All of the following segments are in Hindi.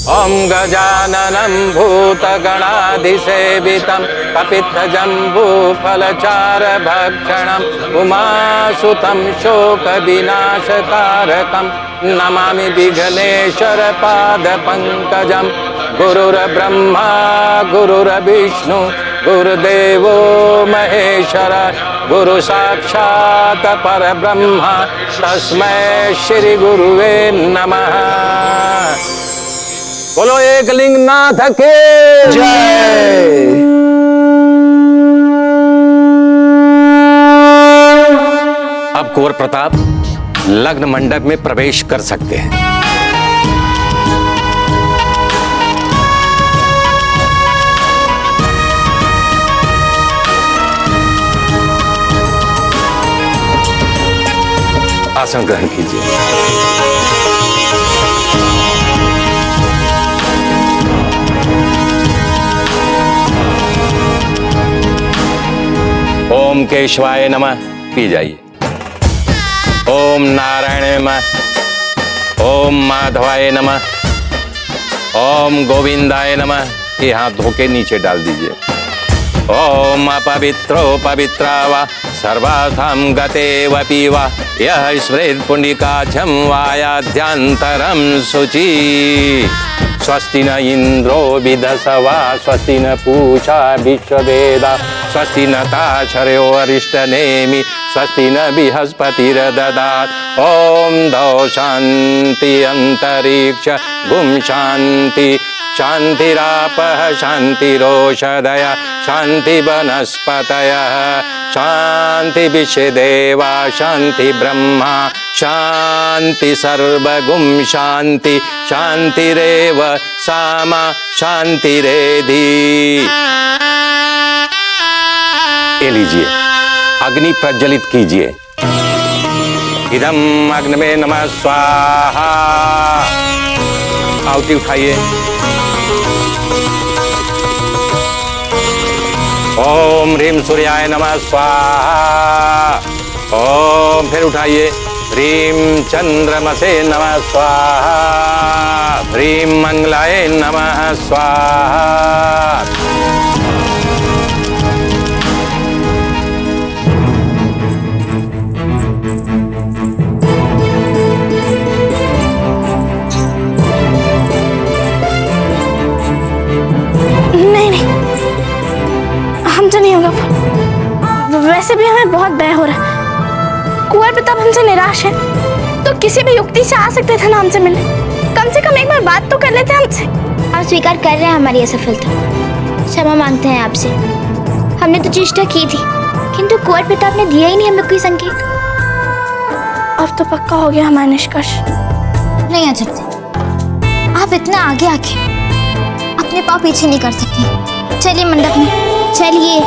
ओम गजाननं भूतगणाधिसेवितं कपित्थजम्बूफलचारभक्षणम् उमासुतं शोकविनाशकारकं नमामि विघ्नेश्वरपादपङ्कजं। गुरुर्ब्रह्मा गुरुर्विष्णु गुरुदेवो महेश्वर गुरु साक्षात् परब्रह्म तस्मै श्री गुरुवे नमः। बोलो एकलिंग नाथ के जय। अब कुंवर प्रताप लग्न मंडप में प्रवेश कर सकते हैं। आसन ग्रहण कीजिए। ओम केशवाय नमः पी जाइए। ओम नारायण नमः। ओम माधवाय नमः। ओम गोविंदाय नमः। ये हाथ धो के नीचे डाल दीजिए। ओम अपवित्रो पवित्रा वा सर्वाथं गते वपि वा यः स्मृत् पुण्डिकाक्षं वायाध्यान्तरं शुचि। स्वस्ति न इंद्रो विदसवा स्वस्ति न पूषा विश्ववेदा स्वस्ति न ताक्षर्यो अरिष्टनेमि स्वस्ति न बृहस्पतिर्ददात्। ओम धौ शांति अंतरिक्ष गुम शांति शांतिरापः शांतिरोषधय शांति वनस्पतयः शांति विश्वदेवा शांति ब्रह्मा शांति सर्वगुम शांति शांतिरेव सामा शांतिरेधि। ये लीजिए अग्नि प्रज्वलित कीजिए। इदम अग्निमे नमः स्वाहा। आहुति उठाइए। ओम ह्रीम सूर्याय नमः स्वाहा। ओम फिर उठाइए। ह्रीम चंद्रमसे नमः स्वाहा। ह्रीम मंगलाय नमः स्वाहा। नहीं नहीं, हमसे नहीं होगा। वैसे भी हमें बहुत भय हो रहा है। कुंवर प्रताप हमसे निराश है तो किसी भी युक्ति से आ सकते थे ना हमसे मिलने। कम से कम एक बार बात तो कर लेते हमसे। हम स्वीकार कर रहे हैं हमारी असफलता। क्षमा मांगते हैं आपसे। हमने तो चेष्टा की थी किंतु कुंवर प्रताप ने दिया ही नहीं हमें कोई संकेत। अब तो पक्का हो गया हमारा निष्कर्ष। नहीं अजब, आप इतना आगे आके अपने पाँव पीछे नहीं कर सकती। चलिए मंडप में चलिए।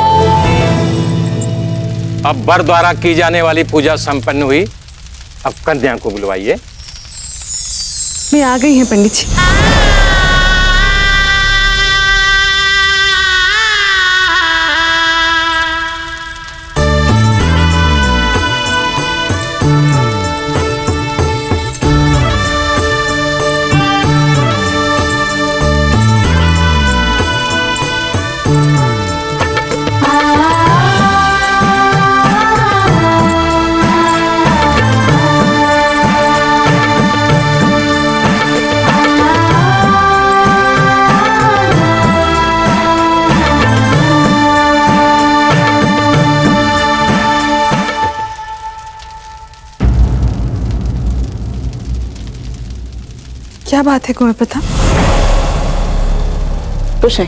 अब वर द्वारा की जाने वाली पूजा संपन्न हुई। अब कन्या को बुलवाइए। मैं आ गई हैं पंडित जी। क्या बात है कुंवर प्रताप? खुश है।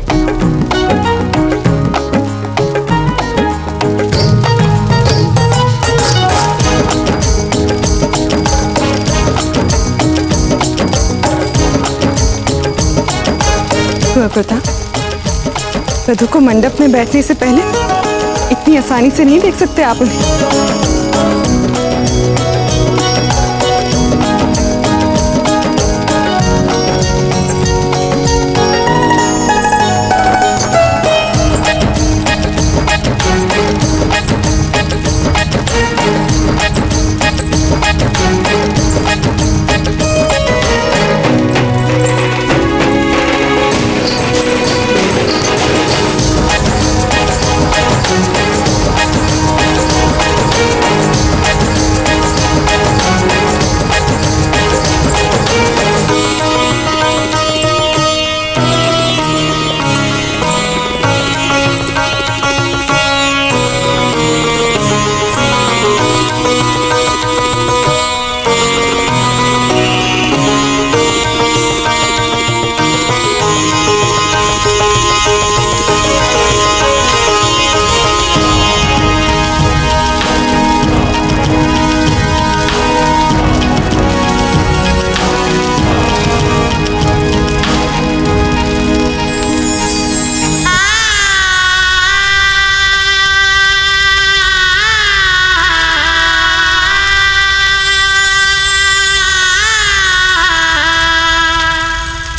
कुंवर प्रताप, वधू को मंडप में बैठने से पहले इतनी आसानी से नहीं देख सकते आप उन्हें।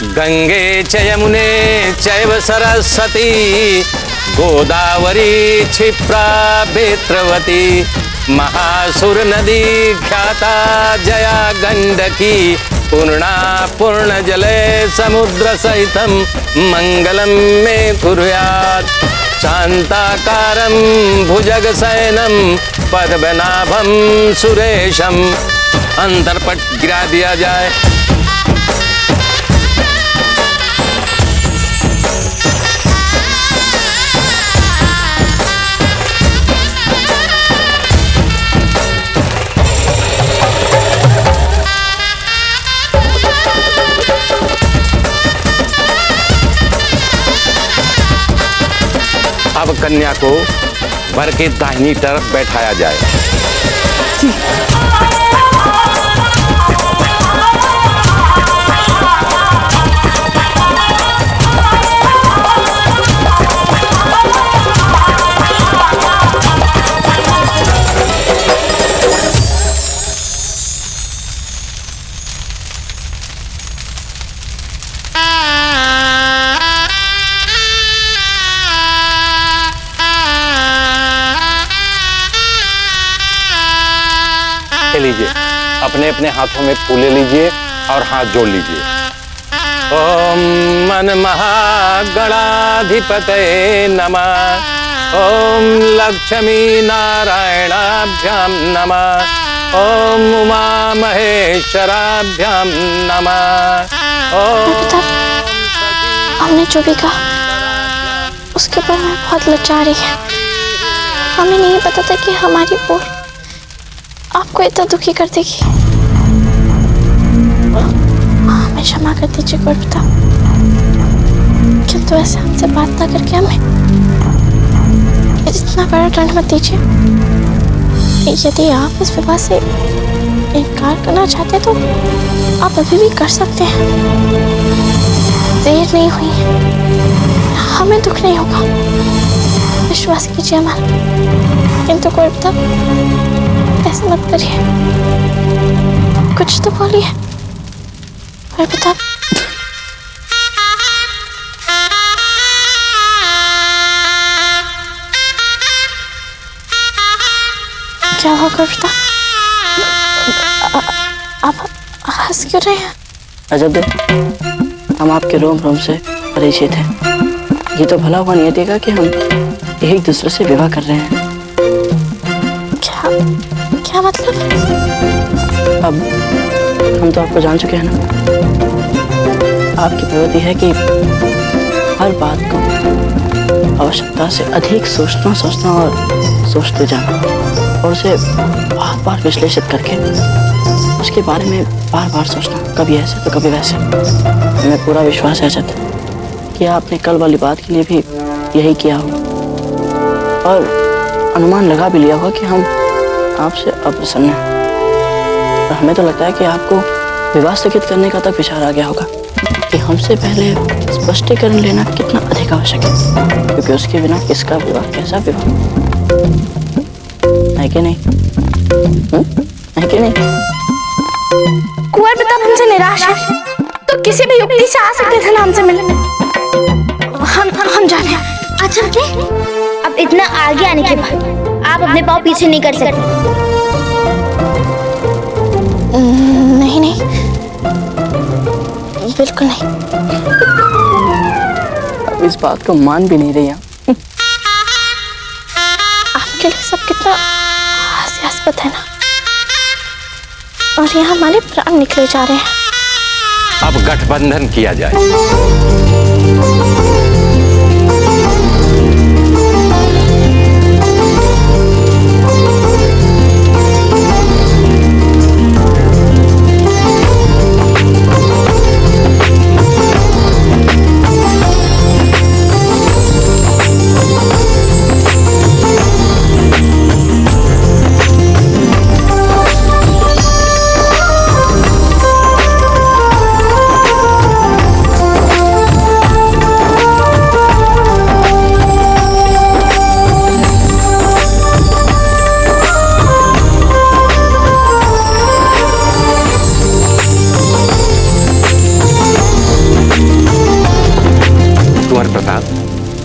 गंगे च यमुने चैव सरस्वती गोदावरी क्षिप्रा बेत्रवती महासुर नदी ख्याता जया गंडकी पूर्णा पूर्ण जले समुद्र सहितम मंगलम मे कुर्यात् शांताकारं भुजग शयनम पद्मनाभं सुरेशम। अंतरपट गिरा दिया जाए। अब कन्या को वर के दाहिनी तरफ बैठाया जाए। लीजिए, अपने अपने हाथों में फूले लीजिए और हाथ जोड़ लीजिए। ओम मन महागणाधिपतये नमः। ओम लक्ष्मी नारायणाभ्याम नमः। ओम उमा महेश्वराभ्याम नमः। ओम हमने जो भी कहा उसके ऊपर मैं बहुत लज्जा रही है। हमें नहीं पता था कि हमारी बोल आपको इतना दुखी कर देगी। हमें क्षमा कर दीजिए कुंवर प्रताप, किंतु ऐसे हमसे बात ना करके हमें इतना बड़ा दंड मत दीजिए। यदि आप इस विवाह से इनकार करना चाहते तो आप अभी भी कर सकते हैं। देर नहीं हुई है, हमें दुख नहीं होगा, विश्वास कीजिए हमारा। किंतु कुंवर प्रताप ऐसे मत करिए, कुछ तो बोलिए कुंवर प्रताप। क्या हुआ कुंवर प्रताप? आप हंस क्यों रहे हैं? अजब, हम आपके रोम रोम से परिचित हैं। ये तो भला हुआ नियति का कि हम एक दूसरे से विवाह कर रहे हैं। क्या मतलब? अब हम तो आपको जान चुके हैं ना। आपकी प्रवृत्ति है कि हर बात को आवश्यकता से अधिक सोचना और सोचते जाना, और उसे बार बार विश्लेषित करके उसके बारे में बार बार सोचना, कभी ऐसे तो कभी वैसे। हमें पूरा विश्वास है अजत कि आपने कल वाली बात के लिए भी यही किया होगा, और अनुमान लगा भी लिया होगा कि हम आपसे अप्रसन्न हैं। और हमें तो लगता है कि आपको विवाह स्थगित करने का तक विचार आ गया होगा कि हमसे पहले स्पष्टीकरण लेना कितना अधिक आवश्यक है, क्योंकि उसके बिना किसका विवाह, कैसा विवाह, है कि नहीं? है कि नहीं? कुंवर प्रताप हमसे निराश है तो किसी भी युक्ति से आ सकते थे ना हमसे मिलने। हम जाने हैं। अच्छा जी, अब इतना आगे आने के बाद आप अपने पाँव पीछे नहीं कर सकते। नहीं नहीं, बिल्कुल नहीं। अब इस बात को मान भी नहीं रही हैं। आपके लिए सब कितना हास्यास्पद है ना, और यहाँ हमारे प्राण निकले जा रहे हैं। अब गठबंधन किया जाए।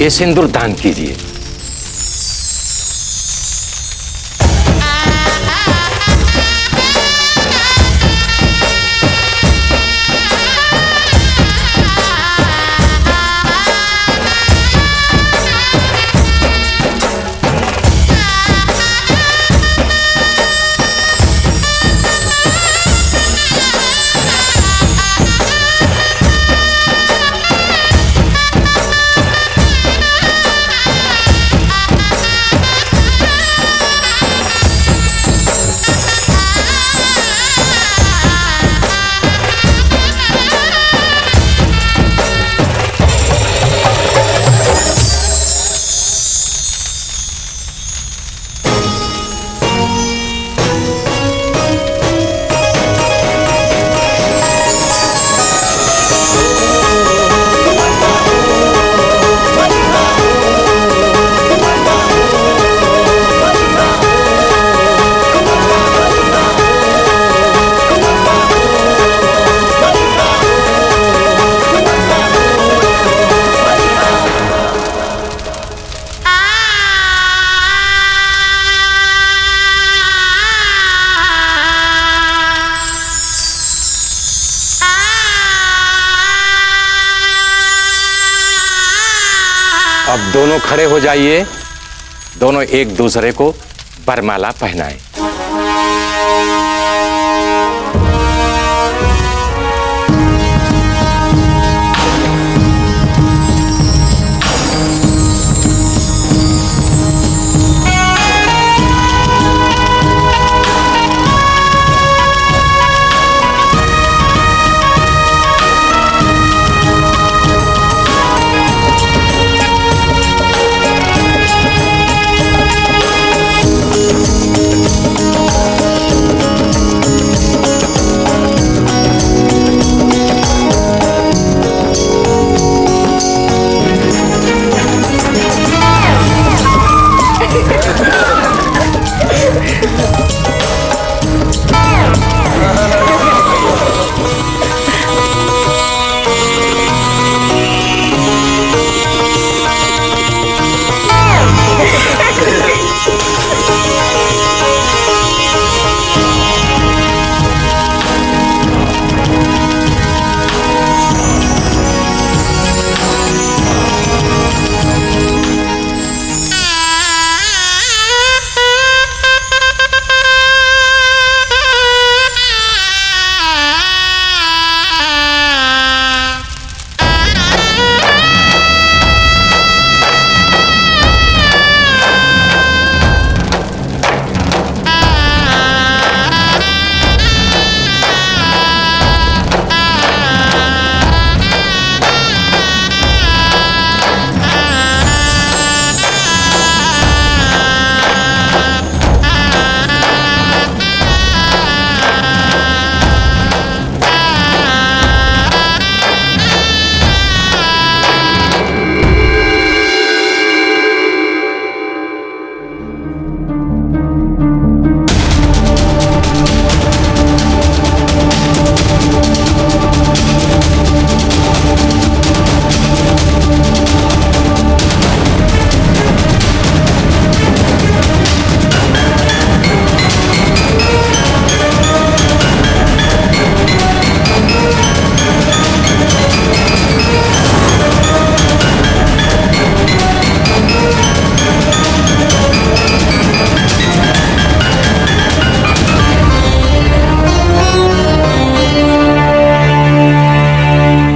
ये सिंदूर दान कीजिए। अब दोनों खड़े हो जाइए, दोनों एक दूसरे को वरमाला पहनाएं।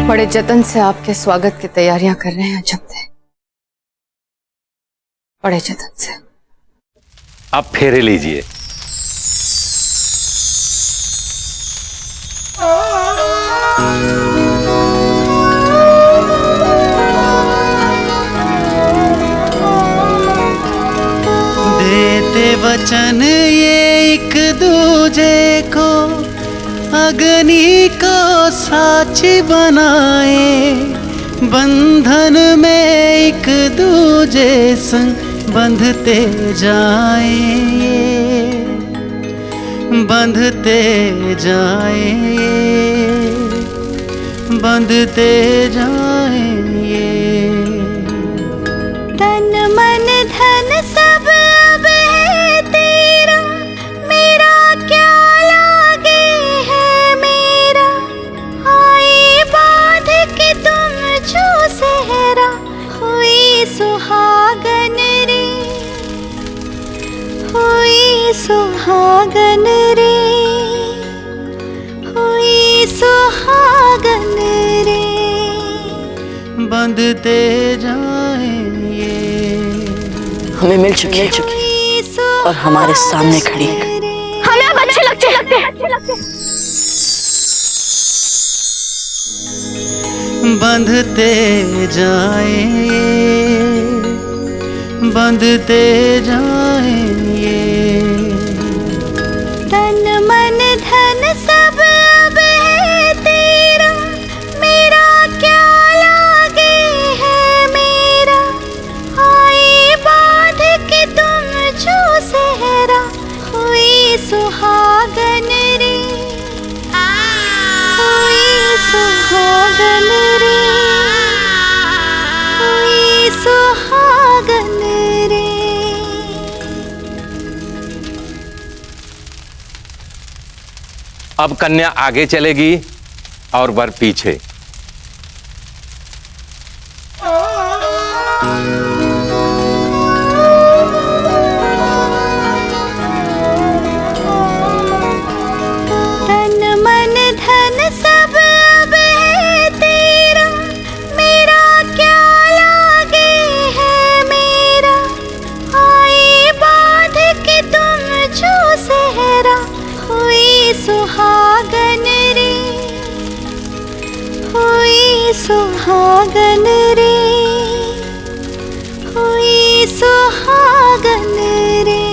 बड़े जतन से आपके स्वागत की तैयारियां कर रहे हैं अजंते, बड़े जतन से। अब फेरे लीजिए। देते वचन ये एक दूजे को, अग्नि को साक्षी बनाए, बंधन में एक दूजे संग बंधते जाएंगे, बंधते जाएंगे, बंधते जाएंगे। तन मन धन सब अब है तेरा, मेरा क्या लागे है मेरा। आए बांध के तुम जो सहरा, हुई सुहागन रे, हुई सुहागन रे, हुई सुहागन रे। बंधते जाएं ये, हमें मिल चुकी है और हमारे सामने खड़ी है। हमें अब अच्छे लगते हैं। बंधते जाएं ये, बंधते जाएं ये। तन मन धन सब अब है तेरा, मेरा क्या लागे है मेरा। आए बांध के तुम जो सहरा, हुई सुहागन रे, हुई सुहागन रे, हुई सुहागन रे। अब कन्या आगे चलेगी और वर पीछे। तन मन धन सब अब है तेरा, मेरा क्या लागे है मेरा। आए बांध के तुम जो सहरा, हुई सुहागन रे, हुई सुहागन रे, हुई सुहागन रे।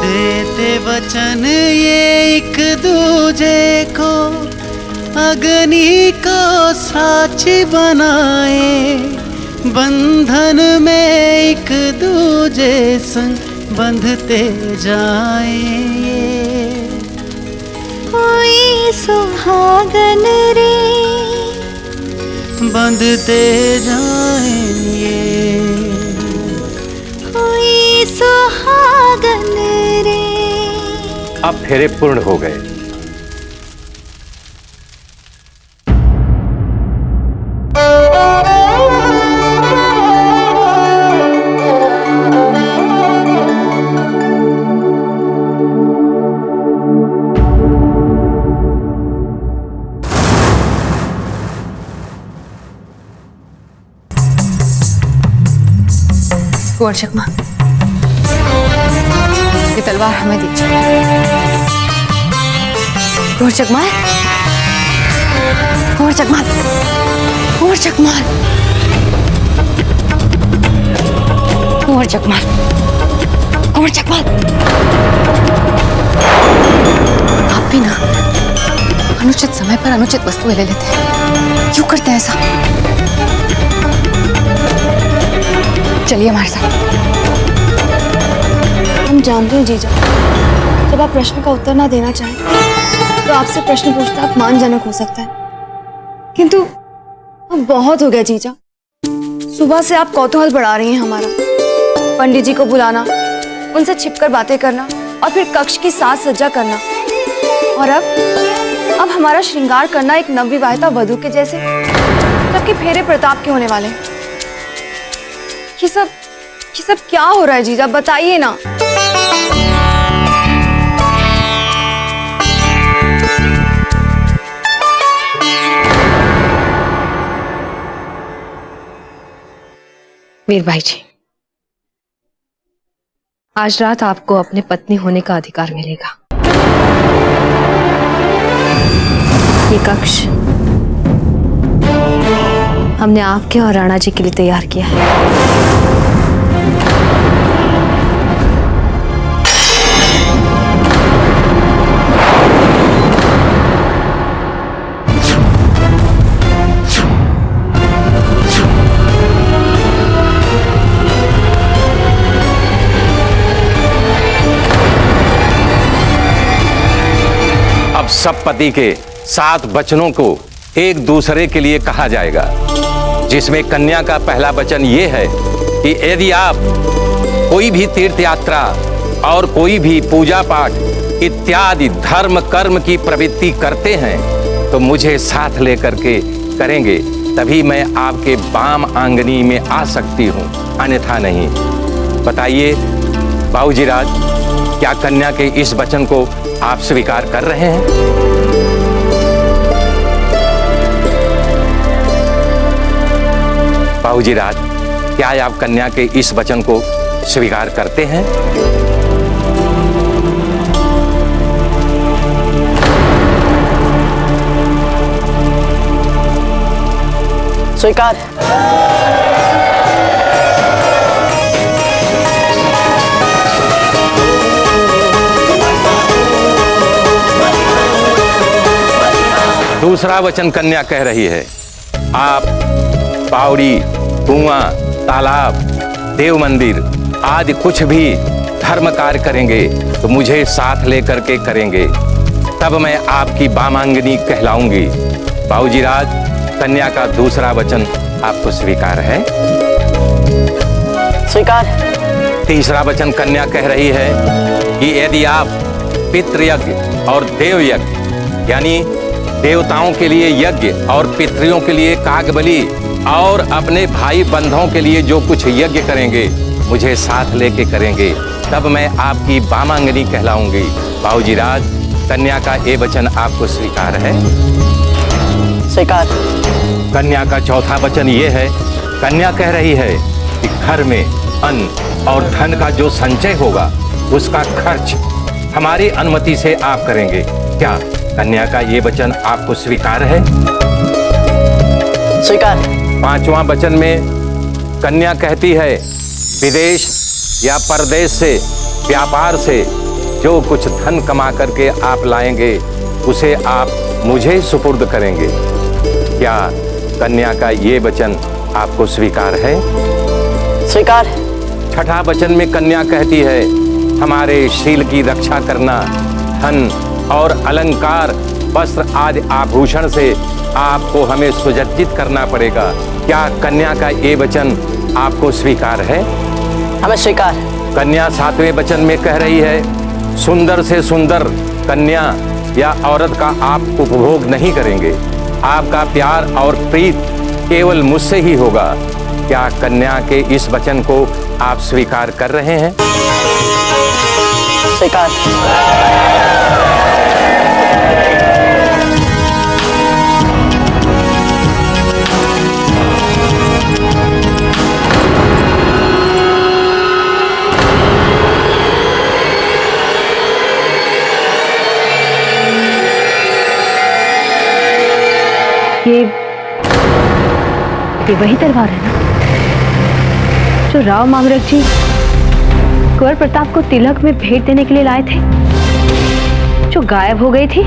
देते वचन ये एक दूजे को, अग्नि को साक्षी बनाए। बंधन में एक दूजे संग बंधते जाएं ये। हुई सुहागन रे, बंधते जाएं ये। हुई सुहागन रे। अब फेरे पूर्ण हो गए। कुंवर चकमा, ये तलवार हमें दीजिए। कुंवर चकमा, कुंवर चकमा, कुंवर चकमा, कुंवर चकमा, कुंवर चकमा। आप भी ना अनुचित समय पर अनुचित वस्तुएं ले लेते हैं, क्यों करते हैं ऐसा? चलिए हमारे साथ। हम जानते हैं जीजा, जब आप प्रश्न का उत्तर ना देना चाहें तो आपसे प्रश्न पूछना अपमानजनक हो सकता है, किंतु अब बहुत हो गया जीजा। सुबह से आप कौतूहल बढ़ा रही हैं हमारा। पंडित जी को बुलाना, उनसे छिपकर बातें करना और फिर कक्ष की साज सज्जा करना, और अब हमारा श्रृंगार करना एक नवविवाहिता वधू के जैसे, जबकि फेरे प्रताप के होने वाले हैं। ये सब क्या हो रहा है जीजा, बताइए ना। वीर भाई जी, आज रात आपको अपने पत्नी होने का अधिकार मिलेगा। ये कक्ष हमने आपके और राणा जी के लिए तैयार किया है। सब पति के 7 वचनों को एक दूसरे के लिए कहा जाएगा। जिसमें कन्या का पहला वचन ये है कि यदि आप कोई भी तीर्थ यात्रा और कोई भी पूजा पाठ इत्यादि धर्म कर्म की प्रवृत्ति करते हैं तो मुझे साथ लेकर के करेंगे, तभी मैं आपके वाम आंगनी में आ सकती हूँ, अन्यथा नहीं। बताइए बाबूजी राज, क्या कन्या के इस वचन को आप स्वीकार कर रहे हैं? बाबूजी राज, क्या आप कन्या के इस वचन को स्वीकार करते हैं? स्वीकार। दूसरा वचन कन्या कह रही है, आप बावड़ी, कुआं, तालाब, देव मंदिर आदि कुछ भी धर्म कार्य करेंगे तो मुझे साथ लेकर के करेंगे, तब मैं आपकी वामांगनी कहलाऊंगी। बाबूजी राज, कन्या का दूसरा वचन आपको स्वीकार है? स्वीकार। तीसरा वचन कन्या कह रही है कि यदि आप पितृयज्ञ और देव यज्ञ यानी देवताओं के लिए यज्ञ और पितरियों के लिए कागबली और अपने भाई बंधुओं के लिए जो कुछ यज्ञ करेंगे मुझे साथ लेके करेंगे, तब मैं आपकी वामांगनी कहलाऊंगी। बाबूजी राज, कन्या का ये वचन आपको स्वीकार है? स्वीकार। कन्या का चौथा वचन ये है, कन्या कह रही है कि घर में अन्न और धन का जो संचय होगा उसका खर्च हमारी अनुमति से आप करेंगे। क्या कन्या का ये वचन आपको स्वीकार है? स्वीकार। पांचवा वचन में कन्या कहती है, विदेश या परदेश से व्यापार से जो कुछ धन कमा करके आप लाएंगे उसे आप मुझे सुपुर्द करेंगे। क्या कन्या का ये वचन आपको स्वीकार है? स्वीकार। छठा वचन में कन्या कहती है, हमारे शील की रक्षा करना, धन और अलंकार, वस्त्र आदि आभूषण से आपको हमें सुसज्जित करना पड़ेगा। क्या कन्या का ये वचन आपको स्वीकार है? हमें स्वीकार। कन्या सातवें वचन में कह रही है, सुंदर से सुंदर कन्या या औरत का आप उपभोग नहीं करेंगे, आपका प्यार और प्रीत केवल मुझसे ही होगा। क्या कन्या के इस वचन को आप स्वीकार कर रहे हैं? स्वीकार। ये वही तलवार है ना जो राव मांगरक जी कुंवर प्रताप को तिलक में भेंट देने के लिए लाए थे, जो गायब हो गई थी?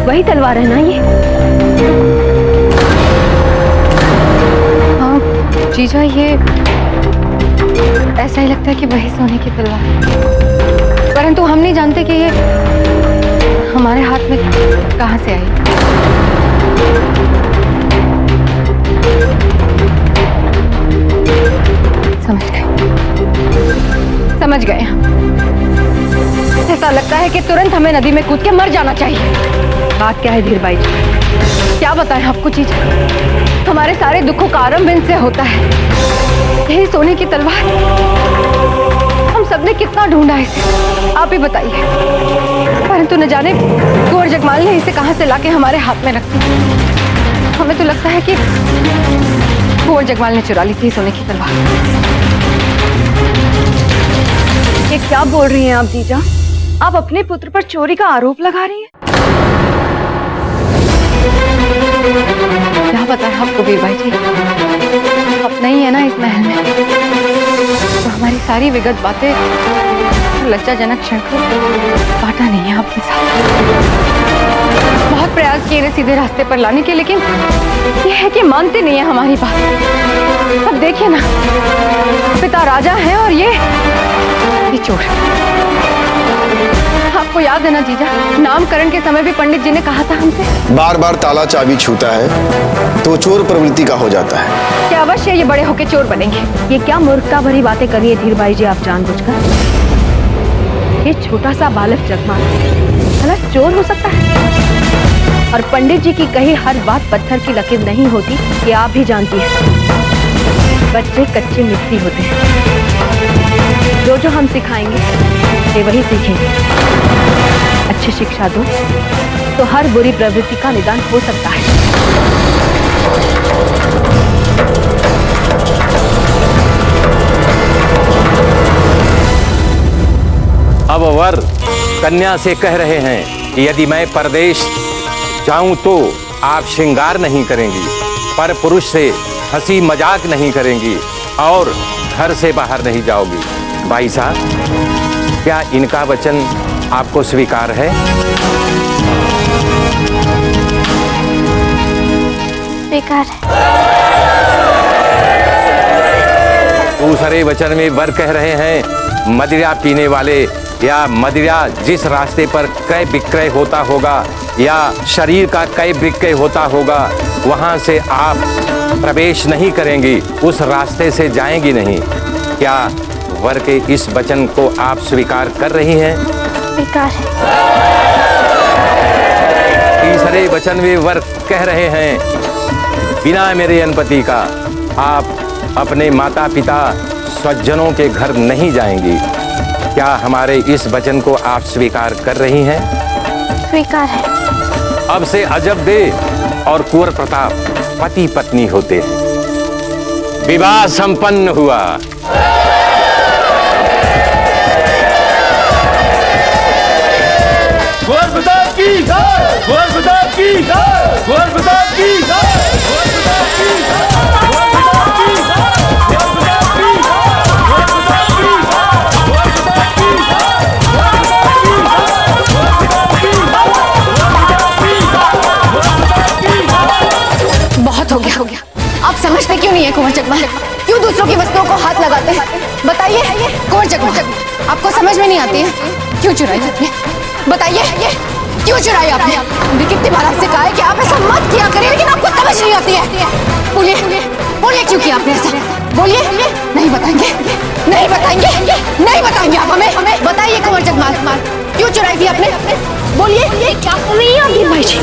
वही तलवार है ना ये? हाँ जीजा, ये ऐसा ही लगता है कि वही सोने की तलवार है, परंतु हम नहीं जानते कि ये हमारे हाथ में कहां से आई। समझ गए हम। ऐसा लगता है कि तुरंत हमें नदी में कूद के मर जाना चाहिए। बात क्या है धीरबाई जी? क्या बताएं आपको चीज़, हमारे सारे दुखों का आरंभ इनसे होता है। यही सोने की तलवार, हम सबने कितना ढूंढा इसे, आप ही बताइए, परंतु न जाने कुंवर जगमाल ने इसे कहां से लाके हमारे हाथ में रख दी। हमें तो लगता है कि कुंवर जगमाल ने चुरा ली थी सोने की तलवार। ये क्या बोल रही हैं आप जीजा? आप अपने पुत्र पर चोरी का आरोप लगा रही हैं? क्या बताएं आपको वीरबाई जी, अपना ही है ना इस महल में, तो हमारी सारी विगत बातें लज्जाजनक क्षण को बांटा नहीं है आपके साथ। बहुत प्रयास किए सीधे रास्ते पर लाने के, लेकिन यह है कि मानते नहीं है हमारी बात। अब देखिए ना, पिता राजा है और ये चोर। आपको याद है ना जीजा, नामकरण के समय भी पंडित जी ने कहा था हमसे, बार बार ताला चाबी छूता है तो चोर प्रवृत्ति का हो जाता है। कि अवश्य ये बड़े होके चोर बनेंगे। ये क्या मूर्खता भरी बातें करी है धीरबाई जी आप जानबूझकर? ये छोटा सा बालक जगमाल भला चोर हो सकता है? और पंडित जी की कही हर बात पत्थर की लकीर नहीं होती, ये आप भी जानती हैं। बच्चे कच्ची मिट्टी होते हैं, जो हम सिखाएंगे वे वही सीखेंगे। अच्छी शिक्षा दो तो हर बुरी प्रवृत्ति का निदान हो सकता है। अब वर कन्या से कह रहे हैं कि यदि मैं परदेश जाऊं तो आप श्रृंगार नहीं करेंगी, पर पुरुष से हंसी मजाक नहीं करेंगी और घर से बाहर नहीं जाओगी। भाई साहब, क्या इनका वचन आपको स्वीकार है? स्वीकार है। दूसरे वचन में वर कह रहे हैं मदिरा पीने वाले या मदिरा जिस रास्ते पर क्रय विक्रय होता होगा या शरीर का क्रय विक्रय होता होगा, वहां से आप प्रवेश नहीं करेंगी, उस रास्ते से जाएंगी नहीं। क्या वर के इस वचन को आप स्वीकार कर रही हैं? स्वीकार है। तीसरे वचन में वर कह रहे हैं बिना मेरे अनुमति का आप अपने माता पिता स्वजनों के घर नहीं जाएंगी। क्या हमारे इस वचन को आप स्वीकार कर रही हैं? स्वीकार है। अब से अजब दे और कुंवर प्रताप पति पत्नी होते हैं। विवाह संपन्न हुआ। कुंवर प्रताप की जय, कुंवर प्रताप की जय, कुंवर प्रताप की जय, कुंवर प्रताप की जय, कुंवर प्रताप की जय, कुंवर प्रताप की जय, कुंवर प्रताप की जय, कुंवर प्रताप की जय, कुंवर प्रताप की जय, कुंवर प्रताप की जय। बहुत हो गया। आप समझते क्यों नहीं है कुंवर जगमाल? क्यों दूसरों की वस्तुओं को हाथ लगाते हैं? बताइए कुंवर जगमाल, आपको समझ में नहीं आती है? क्यों चुराई आपने? बताइए क्यों चुराई आपने? हमने कितनी बार आपसे कहा है कि आप ऐसा मत किया करिए, लेकिन आपको समझ नहीं आती है। बोलिए बोलिए क्यों किया आपने ऐसा? बोलिए। नहीं बताएंगे, नहीं बताएंगे, नहीं बताएंगे आप हमें। बताइए कुंवर जगमाल, क्यों चुराई थी आपने? बोलिए। क्या कर रही है आप धीरबाई जी?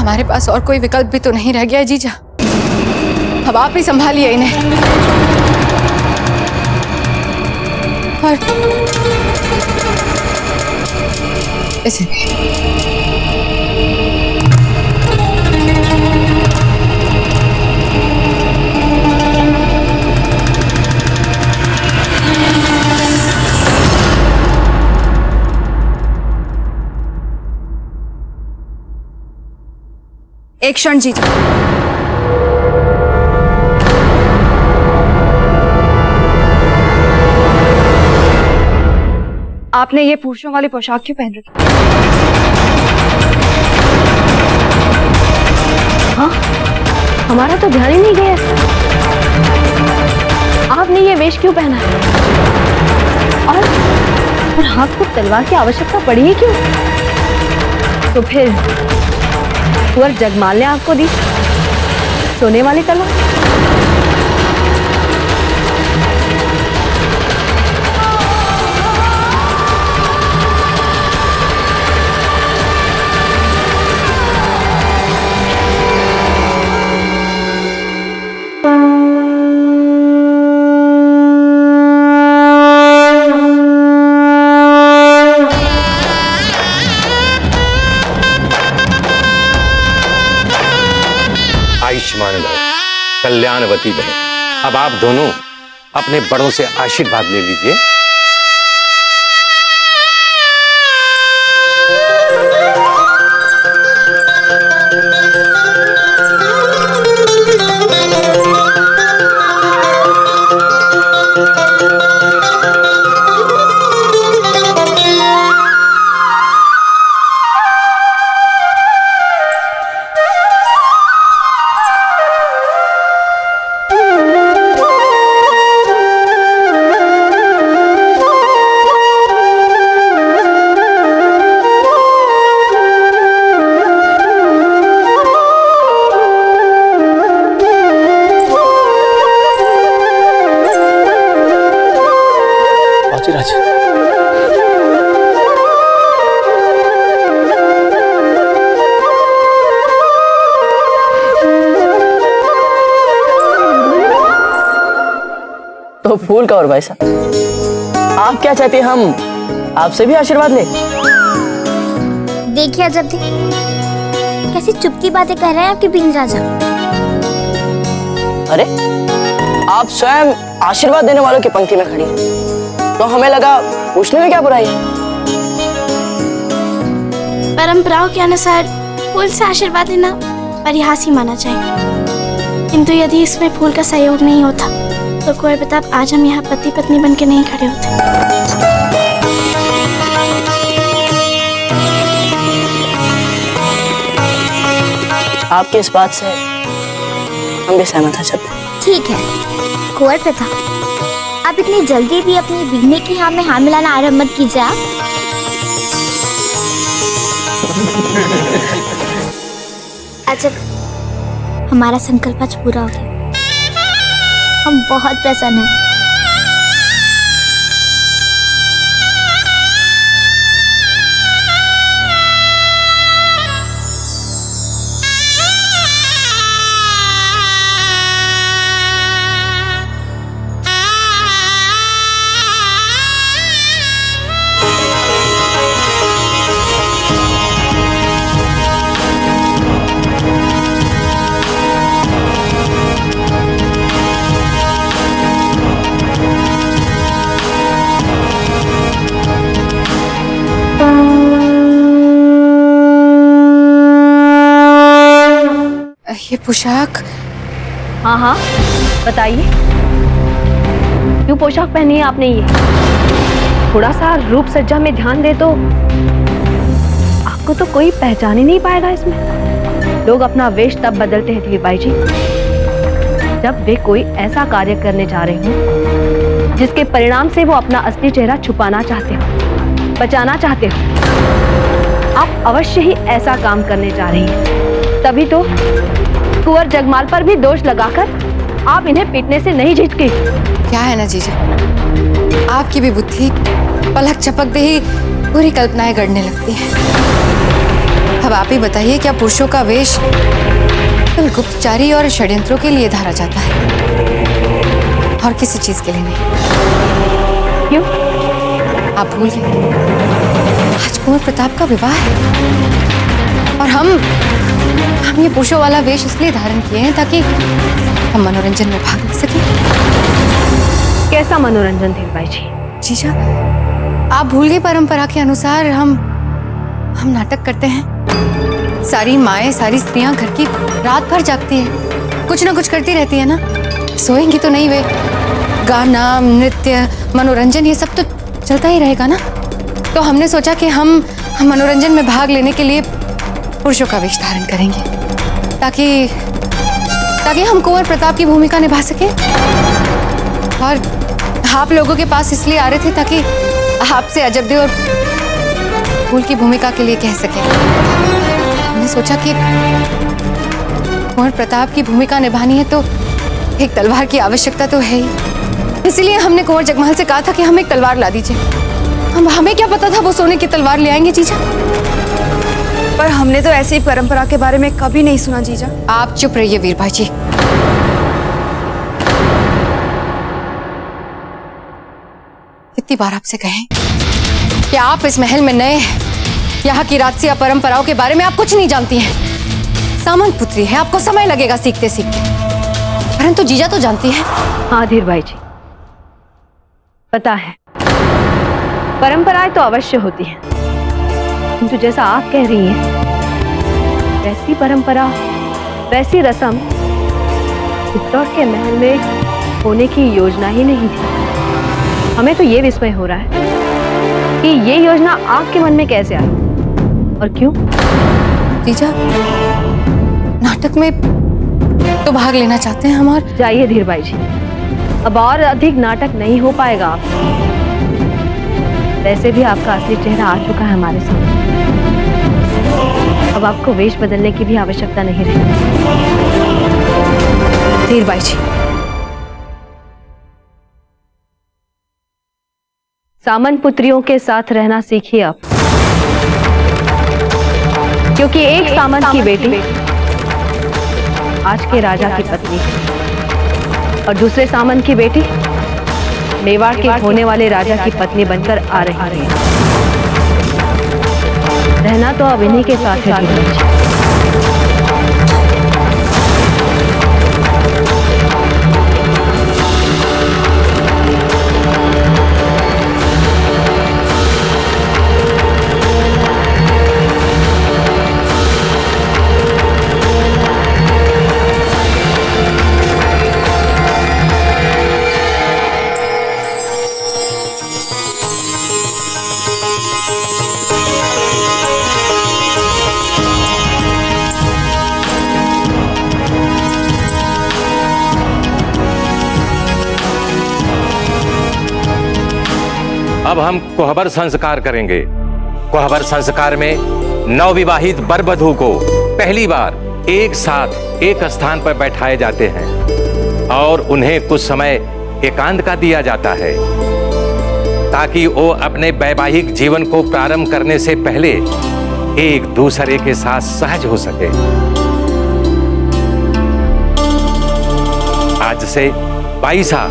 हमारे पास और कोई विकल्प भी तो नहीं रह गया है जीजा। अब आप ही संभालिए इन्हें। और इसे एक क्षण जीजा। आपने ये पुरुषों वाली पोशाक क्यों पहन रखी? हाँ, हमारा तो ध्यान ही नहीं गया। आपने ये वेश क्यों पहना है? और हाथ को तलवार की आवश्यकता पड़ी है क्यों? तो फिर कुंवर जगमाल ने आपको दी सोने वाली तलवार? आयुष्मान भव, कल्याणवती बने। अब आप दोनों अपने बड़ों से आशीर्वाद ले लीजिए। धीरज, तो फूल का और भाई साहब, आप क्या चाहते हैं हम आपसे भी आशीर्वाद ले? देखिए अजब जी, कैसी चुपती बातें कर रहे हैं आपके बीन राजा। अरे आप स्वयं आशीर्वाद देने वालों की पंक्ति में खड़ी हैं, तो हमें लगा पूछने में क्या बुराई है। परंपराओं के अनुसार फूल से आशीर्वाद लेना परिहास ही माना चाहिए, किंतु यदि इसमें फूल का सहयोग नहीं होता तो कुंवर प्रताप आज हम यहाँ पति पत्नी बन के नहीं खड़े होते। आपकी इस बात से हम भी सहमत हैं जब। ठीक है कुंवर प्रताप, आप इतनी जल्दी भी अपनी बिगने की हाँ में हाँ मिलाना आरम्भ मत कीजिए आप। अच्छा, हमारा संकल्प आज पूरा हो गया, हम बहुत प्रसन्न हैं। ये पोशाक। हाँ हाँ बताइए, क्यों पोशाक पहनी है आपने? ये थोड़ा सा रूप सज्जा में ध्यान दे तो आपको तो कोई पहचान ही नहीं पाएगा इसमें। लोग अपना वेश तब बदलते हैं धीरबाई जी, जब वे कोई ऐसा कार्य करने जा रहे हो जिसके परिणाम से वो अपना असली चेहरा छुपाना चाहते हो, बचाना चाहते हो। आप अवश्य ही ऐसा काम करने जा रही हैं, तभी तो कुंवर जगमाल पर भी दोष लगाकर आप इन्हें पीटने से नहीं झिझकी। क्या है ना जीजा, आपकी भी बुद्धि पलक झपकते ही पूरी कल्पनाएं गढ़ने लगती हैं। अब आप ही बताइए, क्या पुरुषों का वेश केवल गुप्तचारी और षड्यंत्रों के लिए धारा जाता है और किसी चीज के लिए नहीं? क्यों? आप भूल गए, आज कुंवर प्रताप का विवाह है और हम ये पुरुषों वाला वेश इसलिए धारण किए हैं ताकि हम मनोरंजन में भाग ले सकें। कैसा मनोरंजन धीरबाई जी? जीजा, आप भूल गए परंपरा के अनुसार हम नाटक करते हैं। सारी माएं, सारी स्त्रियां घर की रात भर जागती है, कुछ ना कुछ करती रहती है ना, सोएंगी तो नहीं वे। गाना, नृत्य, मनोरंजन ये सब तो चलता ही रहेगा ना। तो हमने सोचा कि हम मनोरंजन में भाग लेने के लिए पुरुषों का वेश धारण करेंगे ताकि हम कुंवर प्रताप की भूमिका निभा सके। और आप लोगों के पास इसलिए आ रहे थे ताकि आपसे अजब दे और फूल की भूमिका के लिए कह सके। हमने सोचा कि कुंवर प्रताप की भूमिका निभानी है तो एक तलवार की आवश्यकता तो है ही। इसलिए हमने कुंवर जगमाल से कहा था कि हमें एक तलवार ला दीजिए। हमें क्या पता था वो सोने की तलवार ले आएंगे जीजा। पर हमने तो ऐसी परंपरा के बारे में कभी नहीं सुना जीजा। आप चुप रहिए वीरबाई जी। कितनी बार आपसे कहें कि आप इस महल में नए हैं, यहाँ की राजसी परंपराओं के बारे में आप कुछ नहीं जानती हैं। सामंत पुत्री है, आपको समय लगेगा सीखते सीखते, परंतु जीजा तो जानती है। हाँ धीरबाई जी, पता है परंपराएं तो अवश्य होती हैं, किंतु जैसा आप कह रही हैं वैसी परंपरा, वैसी रस्म चित्तौड़ के महल में होने की योजना ही नहीं थी। हमें तो ये विस्मय हो रहा है कि ये योजना आपके मन में कैसे आई और क्यों? जीजा, नाटक में तो भाग लेना चाहते हैं हम। और जाइए धीरबाई जी, अब और अधिक नाटक नहीं हो पाएगा आप। वैसे भी आपका असली चेहरा आ चुका है हमारे सामने, अब आपको वेश बदलने की भी आवश्यकता नहीं रही। धीरबाई जी, सामन पुत्रियों के साथ रहना सीखिए आप, क्योंकि एक सामंत की बेटी आज के राजा की पत्नी और दूसरे सामंत की बेटी मेवाड़ के होने वाले राजा की पत्नी बनकर आ रही है। रहना तो अब इन्हीं के साथ है। अब हम कोहबर संस्कार करेंगे। कोहबर संस्कार में नवविवाहित वर वधू को पहली बार एक साथ एक स्थान पर बैठाए जाते हैं और उन्हें कुछ समय एकांत का दिया जाता है ताकि वो अपने वैवाहिक जीवन को प्रारंभ करने से पहले एक दूसरे के साथ सहज हो सके। आज से बाईसा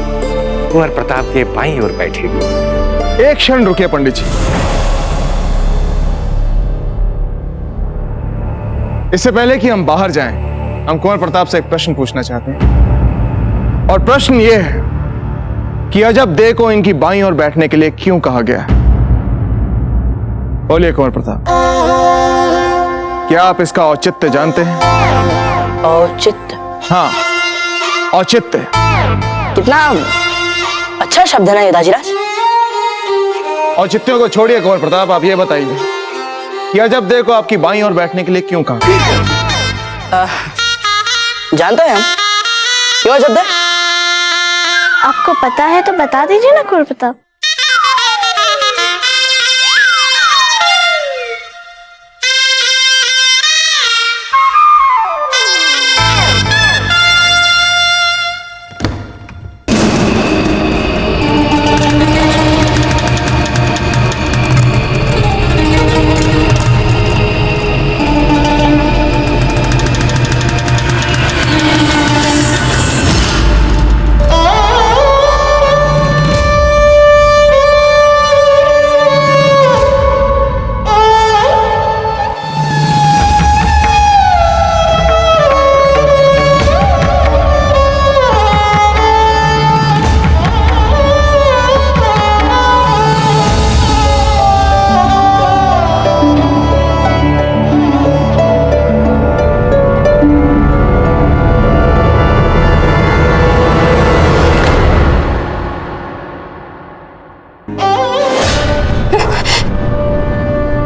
कुंवर प्रताप के बाईं ओर बैठेगी। एक क्षण रुकिए पंडित जी। इससे पहले कि हम बाहर जाएं, हम कुंवर प्रताप से एक प्रश्न पूछना चाहते हैं। और प्रश्न यह है कि अजब दे को इनकी बाईं ओर बैठने के लिए क्यों कहा गया है? बोलिए कुंवर प्रताप, क्या आप इसका औचित्य जानते हैं? औचित्य? हाँ, औचित्य। कितना अच्छा शब्द है ना ये दाजीराज। औचित्यों को छोड़िए कुंवर प्रताप, आप ये बताइए कि अजब दे को आपकी बाईं ओर बैठने के लिए क्यों कहा? जानते हैं हम क्यों अजब दे? आपको पता है तो बता दीजिए ना कुंवर प्रताप।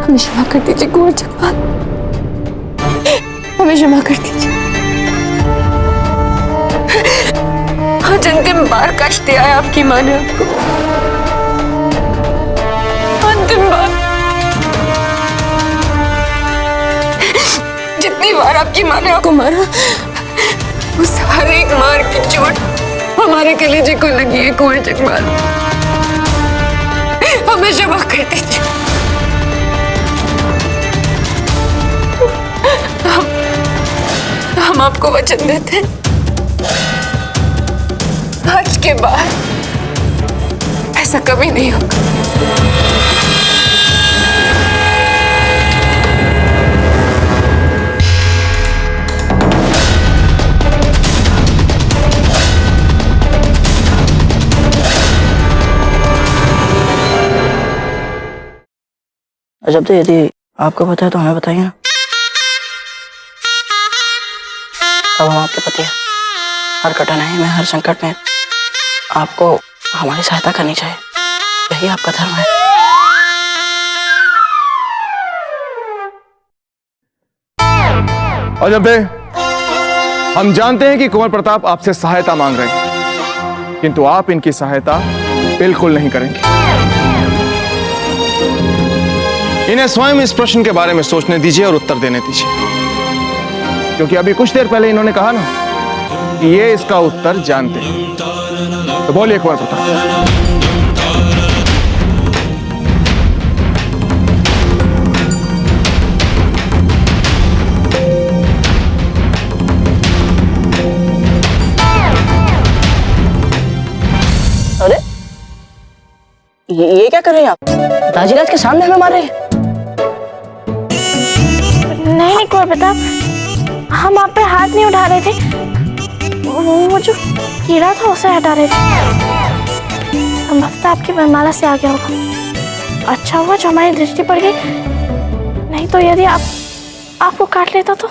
हमें क्षमा कर दीजिए कुंवर जगपाल, हमें क्षमा कर दीजिए। आज अंतिम बार कष्ट दिया है आपकी माँ ने आपको, अंतिम बार। जितनी बार आपकी माँ ने आपको मारा, उस हर एक मार की चोट हमारे कलेजे को लगी है कुंवर जगपाल, हमें क्षमा कर दीजिए। हम आपको वचन देते हैं, आज के बाद ऐसा कभी नहीं होगा। अजब दे, यदि आपको पता है तो हमें बताइए ना। अब हम आपके पति हैं, हर कठिनाई में, हर संकट में आपको हमारी सहायता करनी चाहिए, यही आपका धर्म है। अजब दे, हम जानते हैं कि कुंवर प्रताप आपसे सहायता मांग रहे हैं, किंतु आप इनकी सहायता बिल्कुल नहीं करेंगे। इन्हें स्वयं इस प्रश्न के बारे में सोचने दीजिए और उत्तर देने दीजिए, क्योंकि अभी कुछ देर पहले इन्होंने कहा ना कि ये इसका उत्तर जानते हैं। तो बोलिए कुंवर प्रताप। ये क्या कर रहे हैं आप? दाजीराज के सामने हमें मार रहे हैं? नहीं कुंवर प्रताप, हम आप पे हाथ नहीं उठा रहे थे, वो जो कीड़ा था उसे हटा रहे थे। संभवतः आपकी वरमाला से आ गया होगा। अच्छा हुआ जो हमारी दृष्टि पड़ गई, नहीं तो यदि आपको काट लेता तो।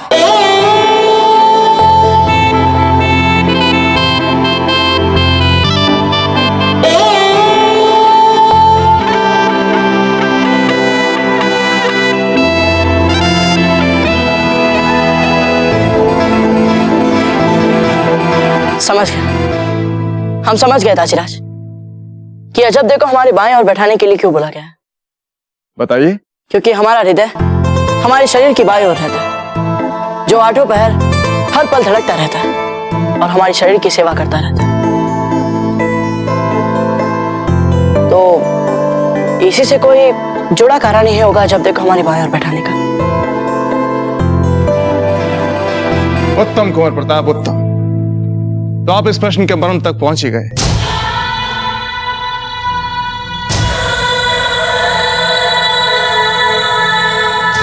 समझ गए, हम समझ गए दाजीराज कि अजब देखो हमारे बाएं और बैठाने के लिए क्यों बोला गया है। बताइए। क्योंकि हमारा हृदय हमारे शरीर की बाएं ओर रहता है, जो आठों पहर हर पल धड़कता रहता है और हमारे शरीर की सेवा करता रहता है। तो इसी से कोई जुड़ा कारण नहीं होगा जब देखो हमारी बाएं ओर बैठाने का। उत्तम कुंवर प्रताप, उत्तम। तो आप इस प्रश्न के मर्म तक पहुंच ही गए।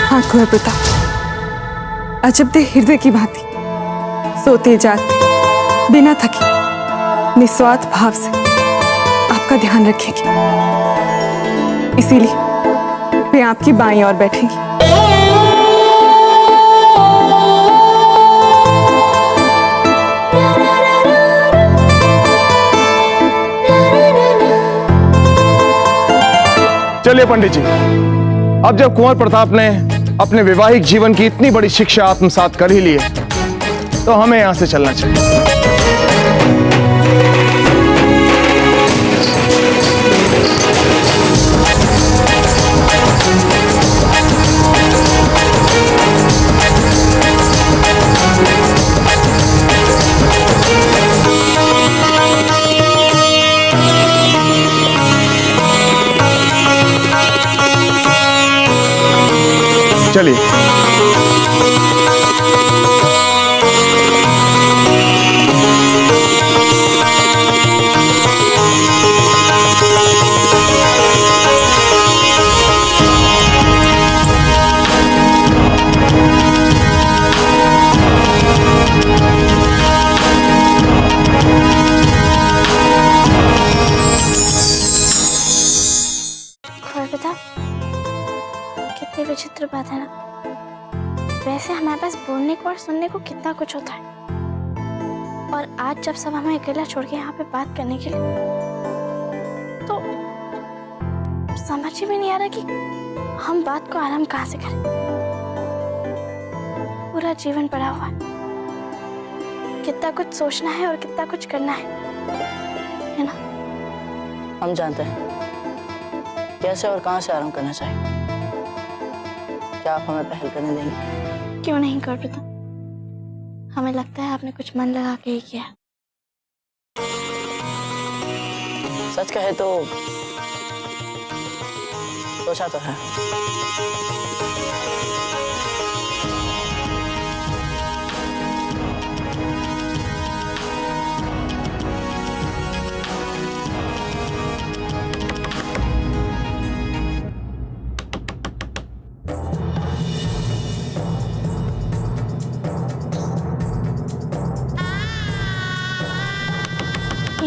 हाँ कुंवर प्रताप, अजब दे हृदय की भांति सोते जागते बिना थके निस्वार्थ भाव से आपका ध्यान रखेंगे, इसीलिए वे आपकी बाईं ओर बैठेंगी। चलिए पंडित जी, अब जब कुंवर प्रताप ने अपने वैवाहिक जीवन की इतनी बड़ी शिक्षा आत्मसात कर ही ली है, तो हमें यहां से चलना चाहिए। चलिए। कितनी विचित्र बात है ना। वैसे हमारे पास बोलने को और सुनने को कितना कुछ होता है, और आज जब सब हमें अकेला छोड़ के यहाँ पे बात करने के लिए, तो समझ ही में नहीं आ रहा कि हम बात को आराम कहाँ से करें। पूरा जीवन पड़ा हुआ है, कितना कुछ सोचना है और कितना कुछ करना है ना। हम जानते हैं कैसे और कहां से आराम करना चाहिए। क्या आप हमें पहल करने देंगे? क्यों नहीं कर पाता, हमें लगता है आपने कुछ मन लगा के ही किया। सच कहे तो सोचा तो है।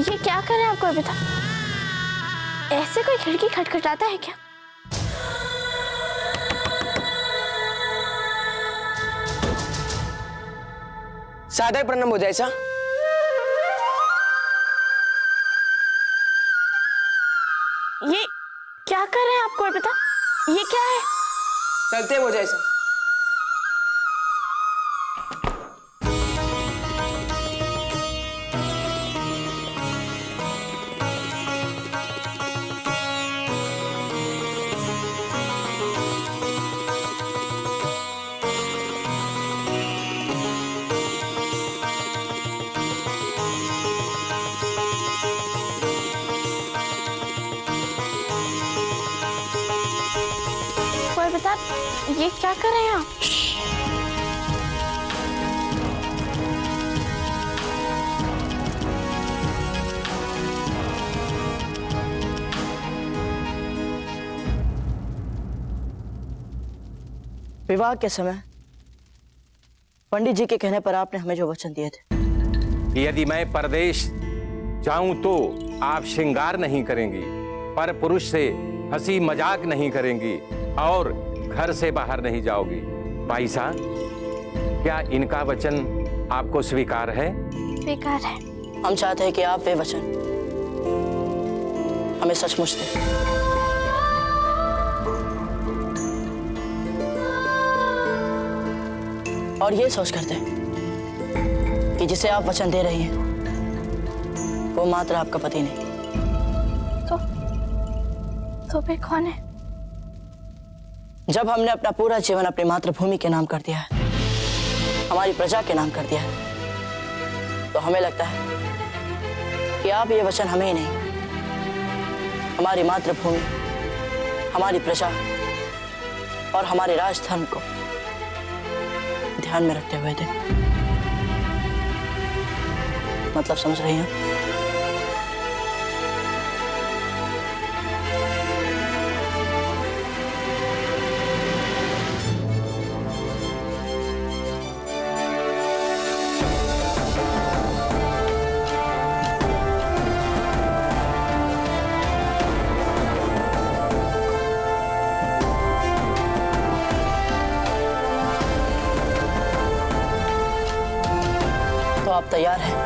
ये क्या कर रहे हैं आपको अभी तक? ऐसे कोई खिड़की खटखटाता है क्या? सादर प्रणाम हो जाए सा। ये क्या कर रहे हैं आपको अभी तक? ये क्या है? चलते हो जाए सा। बता, ये क्या कर रहे हैं आप? विवाह के समय पंडित जी के कहने पर आपने हमें जो वचन दिए थे, यदि मैं परदेश जाऊं तो आप श्रृंगार नहीं करेंगी, पर पुरुष से हंसी मजाक नहीं करेंगी और घर से बाहर नहीं जाओगी। भाई साहब, क्या इनका वचन आपको स्वीकार है? स्वीकार है। हम चाहते हैं कि आप वे वचन हमें सचमुच दें। और ये सोच करते हैं कि जिसे आप वचन दे रही हैं वो मात्र आपका पति नहीं। तो फिर कौन है? जब हमने अपना पूरा जीवन अपनी मातृभूमि के नाम कर दिया है, हमारी प्रजा के नाम कर दिया है, तो हमें लगता है कि आप ये वचन हमें ही नहीं, हमारी मातृभूमि, हमारी प्रजा और हमारे राजधर्म को ध्यान में रखते हुए थे। मतलब समझ रही हैं? तो आप तैयार हैं?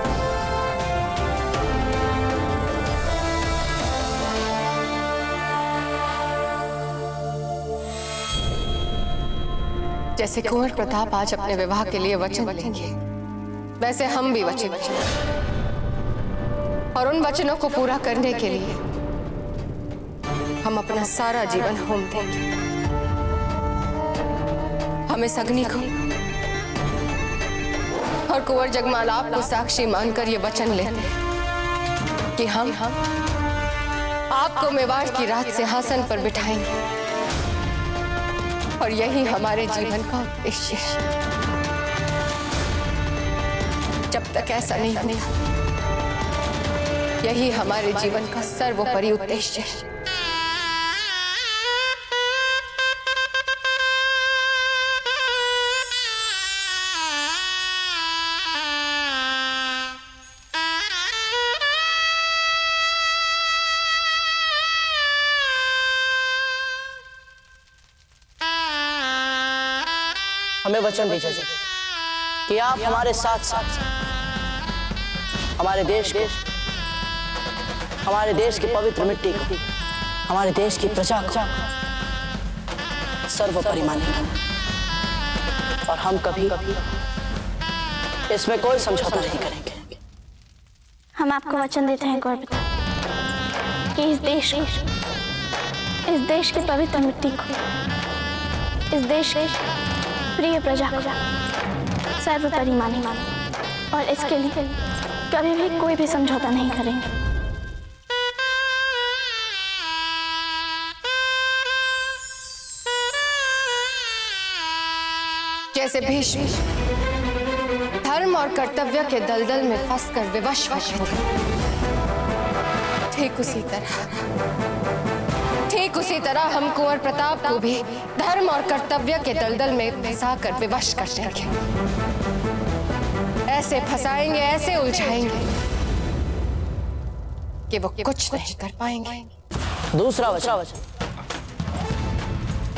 जैसे कुंवर प्रताप आज अपने विवाह के लिए वचन लेंगे, वैसे हम भी वचन लेंगे और उन वचनों को पूरा करने के लिए हम अपना सारा जीवन होम देंगे। हम इस अग्नि को और कुंवर जगमाल आपको साक्षी मानकर ये वचन लेते हैं कि हम आपको मेवाड़ की राज सिंहासन पर बिठाएंगे और यही हमारे जीवन का उद्देश्य है। जब तक ऐसा नहीं होता, यही हमारे जीवन का सर्वोपरि उद्देश्य है। हमें वचन दीजिए कि आप हमारे साथ साथ हमारे देश को, हमारे देश की पवित्र मिट्टी को, हमारे देश की प्रजा को सर्वोपरि मानेंगे और हम कभी इसमें कोई समझौता नहीं करेंगे। हम आपको वचन देते हैं कुंवर प्रताप कि इस देश की पवित्र मिट्टी को, इस देश के प्रिय प्रजा को सर्वोपरि मानेंगे और इसके लिए कभी भी कोई भी समझौता नहीं करेंगे। जैसे भीष्म धर्म और कर्तव्य के दलदल में फंसकर विवश हो गए थे, ठीक उसी तरह हम कुंवर प्रताप को भी धर्म और कर्तव्य के दलदल में फंसाकर विवश कर देंगे। ऐसे फंसाएंगे, ऐसे उलझाएंगे कि वो कुछ नहीं कर पाएंगे। दूसरा वचन,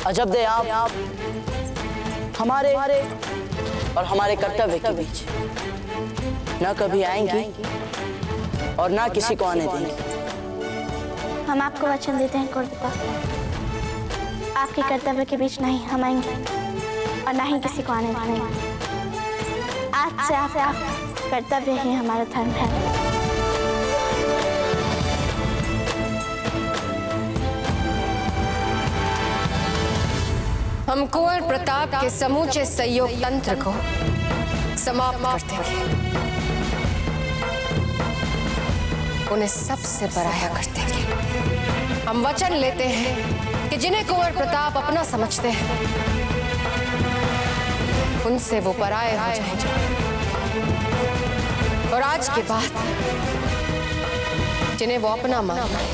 अजब दे आप हमारे और हमारे कर्तव्य के बीच न कभी आएंगी और ना किसी को आने देंगे। हम आपको वचन देते हैं कुंवर प्रताप, आपके कर्तव्य के बीच नहीं हम आएंगे और ना ही किसी को आने देंगे। आज से आपका कर्तव्य ही हमारा धर्म है। हम कुंवर प्रताप के समूचे सहयोग तंत्र को समाप्त कर देंगे, उन्हें सबसे पराया कर देंगे। हम वचन लेते हैं कि जिन्हें कुंवर प्रताप अपना समझते हैं, उनसे वो पराये हो जाएंगे और आज के बाद जिन्हें वो अपना मानते हैं,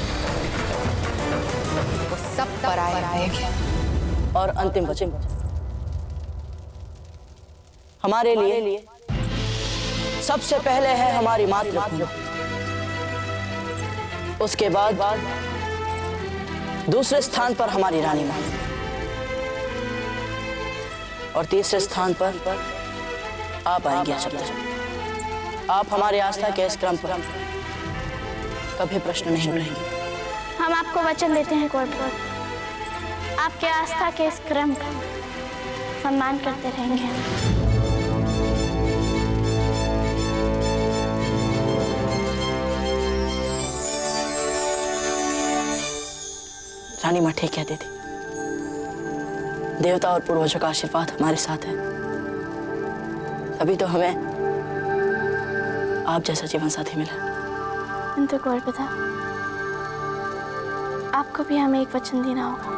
वो सब पराये रहेंगे। और अंतिम वचन, हमारे लिए सबसे पहले है हमारी मातृभूमि, उसके बाद दूसरे स्थान पर हमारी रानी माँ, और तीसरे स्थान पर आप आएंगे अजब। आप हमारे आस्था के इस क्रम पर कभी प्रश्न नहीं उठाएंगे। हम आपको वचन देते हैं कुंवर, आपके आस्था के इस क्रम का सम्मान करते रहेंगे। रानी माँ ठीक कहती थी, देवता और पूर्वजों का आशीर्वाद हमारे साथ है, तभी तो हमें आप जैसा जीवन साथी मिला। किंतु कुंवर पिता, आपको भी हमें एक वचन देना होगा।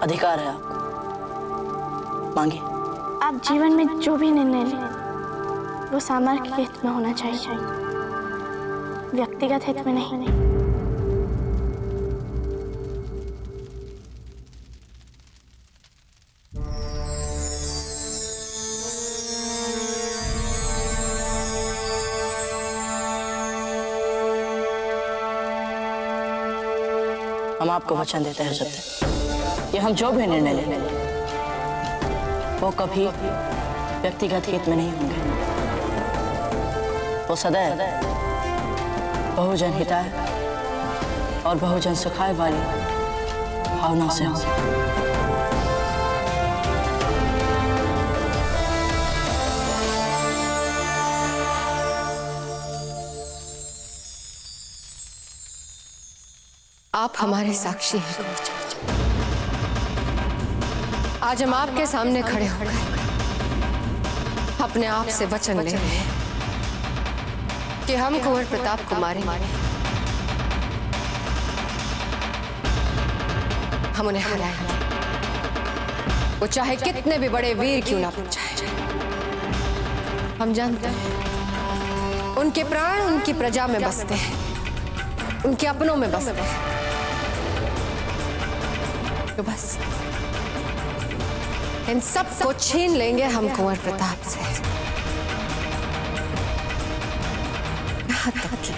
अधिकार है आपको, मांगिए। आप जीवन में जो भी निर्णय लें वो सामर्थ्य के हित में होना चाहिए, व्यक्तिगत हित में नहीं। हम आपको वचन देते हैं सत्य, कि हम जो भी निर्णय लेंगे वो कभी व्यक्तिगत हित में नहीं होंगे, वो सदैव बहुजन हिताय और बहुजन सुखाय वाली भावना से होंगे। आप हमारे साक्षी हैं कुंवर चंद्र। आज हम आपके सामने खड़े हो गए, अपने आप से वचन ले रहे हैं कि हम कुंवर प्रताप को मारेंगे, हम उन्हें हराएंगे, वो चाहे कितने भी बड़े वीर क्यों ना बन जाए। हम जानते हैं उनके प्राण उनकी प्रजा में बसते हैं, उनके अपनों में बसते हैं, तो बस इन सब को छीन लेंगे हम कुंवर प्रताप से, यहाँ तक कि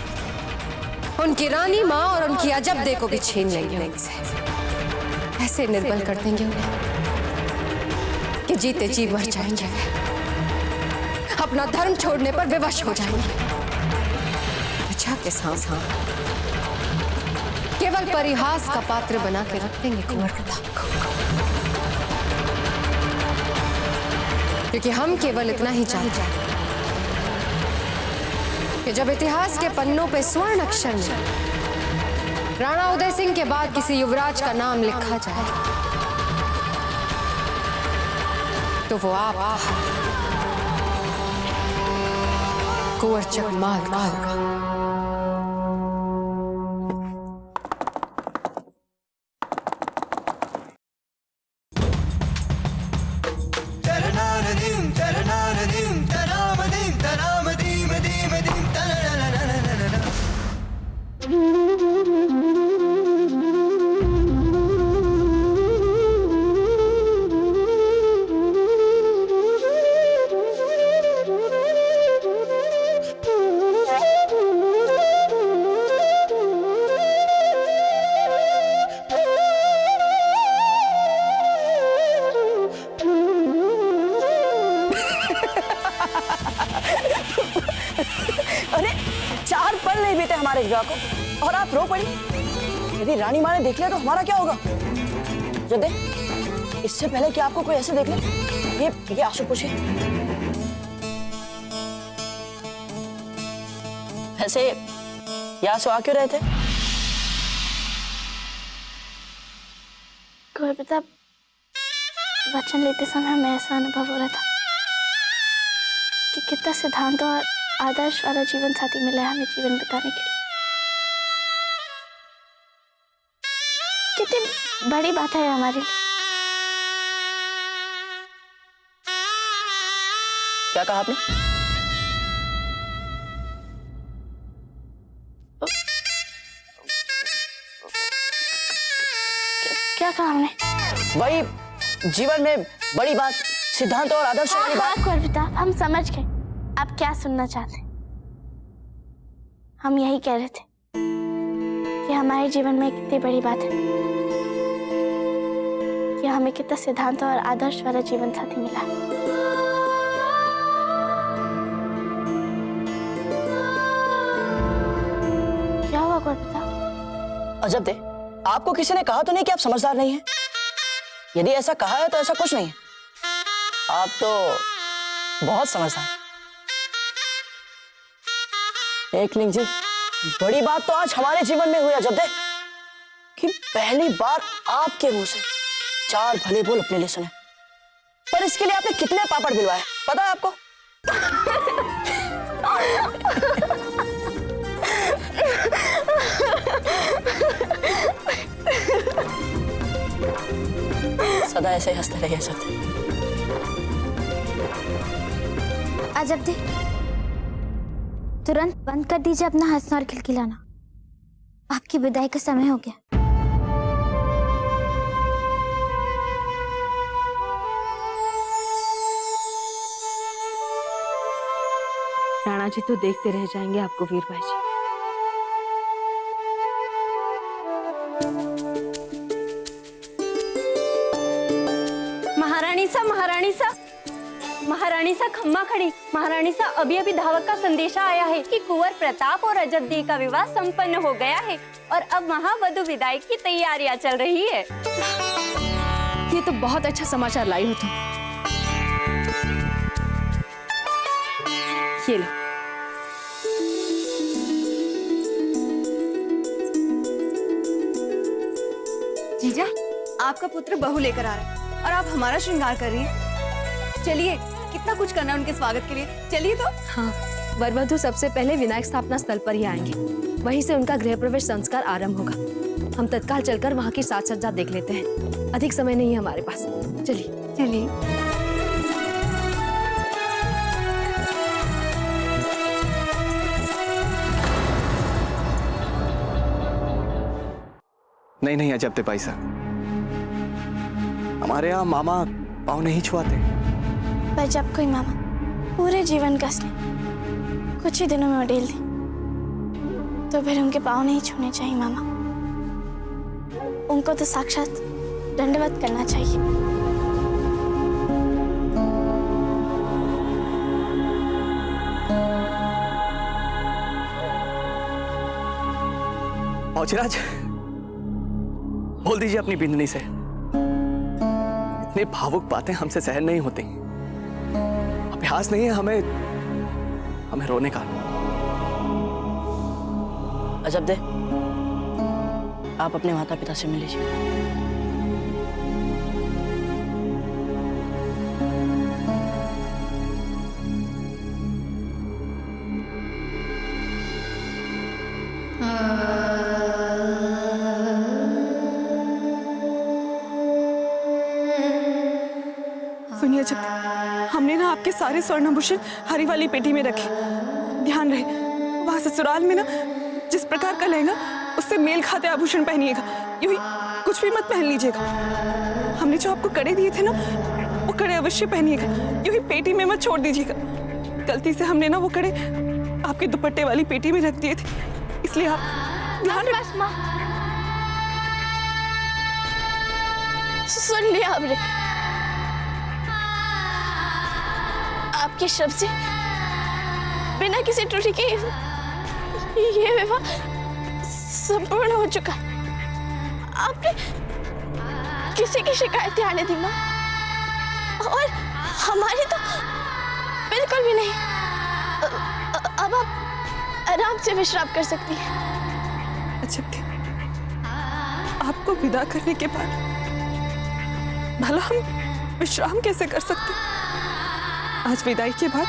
उनकी रानी माँ और उनकी अजब को भी छीन लेंगे उनसे। ऐसे निर्बल कर देंगे उन्हें कि जीते जी मर जाएंगे, अपना धर्म छोड़ने पर विवश हो जाएंगे। प्रजा के सामने केवल परिहास का पात्र बना के रख देंगे कुंवर प्रताप को, क्योंकि हम केवल इतना ही चाहते हैं कि जब इतिहास के पन्नों पे स्वर्ण अक्षर में राणा उदय सिंह के बाद किसी युवराज का नाम लिखा जाए तो वो आप कुंवर जगमाल का। हमारे विवाह को और आप रो पड़ी। यदि रानी माँ ने देख लिया तो हमारा क्या होगा? जदे, इससे पहले कि आपको कोई ऐसे देख ले, ये आंसू पूछिए। ऐसे ये आंसू आ क्यों रहे थे? कुंवर प्रताप, वचन लेते समय हमें ऐसा अनुभव हो रहा था कि कितना सिद्धांत और आदर्श वाला जीवन साथी मिला है हमें जीवन बिताने के लिए। कितनी बड़ी बात है हमारे लिए। क्या कहा आपने? क्या कहा हमने? वही जीवन में बड़ी बात सिद्धांत और आदर्श वाली बात। कुंवर प्रताप, हम समझ गए आप क्या सुनना चाहते हैं। हम यही कह रहे थे कि हमारे जीवन में कितनी बड़ी बात है कि हमें कितना सिद्धांत और आदर्श वाला जीवन साथी मिला है। क्या हुआ कुंवर प्रताप? अजब दे, आपको किसी ने कहा तो नहीं कि आप समझदार नहीं हैं? यदि ऐसा कहा है तो ऐसा कुछ नहीं है, आप तो बहुत समझदार। एकलिंग जी, बड़ी बात तो आज हमारे जीवन में हुई अजब दे कि पहली बार आपके मुंह से 4 भले बोल अपने लिए सुने। पर इसके लिए आपने कितने पापड़ बिलवाए पता है आपको? सदा ऐसे ही हंसते रहिए सब। अजब दे, तुरंत बंद कर दीजिए अपना हंसना और खिलखिलाना। आपकी विदाई का समय हो गया। राणा जी तो देखते रह जाएंगे आपको वीरबाई जी। महारानी सा खम्मा खड़ी। महारानी सा अभी अभी धावक का संदेशा आया है कि कुंवर प्रताप और अजब दी का विवाह संपन्न हो गया है और अब महावधु विदाई की तैयारियां चल रही है। ये तो बहुत अच्छा समाचार लाई हो तुम। ये लो। जीजा, आपका पुत्र बहू लेकर आ रहा है और आप हमारा श्रृंगार कर रही हैं। चलिए, कितना कुछ करना है उनके स्वागत के लिए। चलिए तो। हाँ, वरवधु सबसे पहले विनायक स्थापना स्थल पर ही आएंगे। वहीं से उनका गृह प्रवेश संस्कार आरंभ होगा। हम तत्काल चलकर वहाँ की साज सज्जा देख लेते हैं। अधिक समय नहीं है हमारे पास। चलिए चलिए। नहीं नहीं अजब दे भाई साहब, हमारे यहाँ मामा पाँव नहीं छुआते। पर जब कोई मामा पूरे जीवन का स्नेह कुछ ही दिनों में उड़ेल दे तो फिर उनके पाँव नहीं छूने चाहिए मामा। उनको तो साक्षात दंडवत करना चाहिए। औचिराज, बोल दीजिए अपनी बिंदनी से। इतनी भावुक बातें हमसे सहन नहीं होती। अभ्यास नहीं है हमें रोने का। अजब दे, आप अपने माता पिता से मिल लीजिए। सुनिए, जब हमने ना आपके सारे स्वर्णाभूषण हरी वाली पेटी में रखे। ध्यान रहे वहां ससुराल में ना जिस प्रकार का लहंगा उससे मेल खाते आभूषण पहनिएगा। यूं ही कुछ भी मत पहन लीजिएगा। हमने जो आपको कड़े दिए थे ना, वो कड़े अवश्य पहनिएगा। यूं ही पेटी में मत छोड़ दीजिएगा। गलती से हमने ना वो कड़े आपके दुपट्टे वाली पेटी में रख दिए थे, इसलिए आप ध्यान रख। सुन लिया हमने आपके शब्द से। बिना किसी त्रुटि के ये विवाह संपूर्ण हो चुका। आपने किसी की शिकायतें आने दी माँ, और हमारी तो बिल्कुल भी नहीं। अब आप आराम से विश्राम कर सकती हैं। अच्छा, आपको विदा करने के बाद भला हम विश्राम कैसे कर सकते? आज विदाई के बाद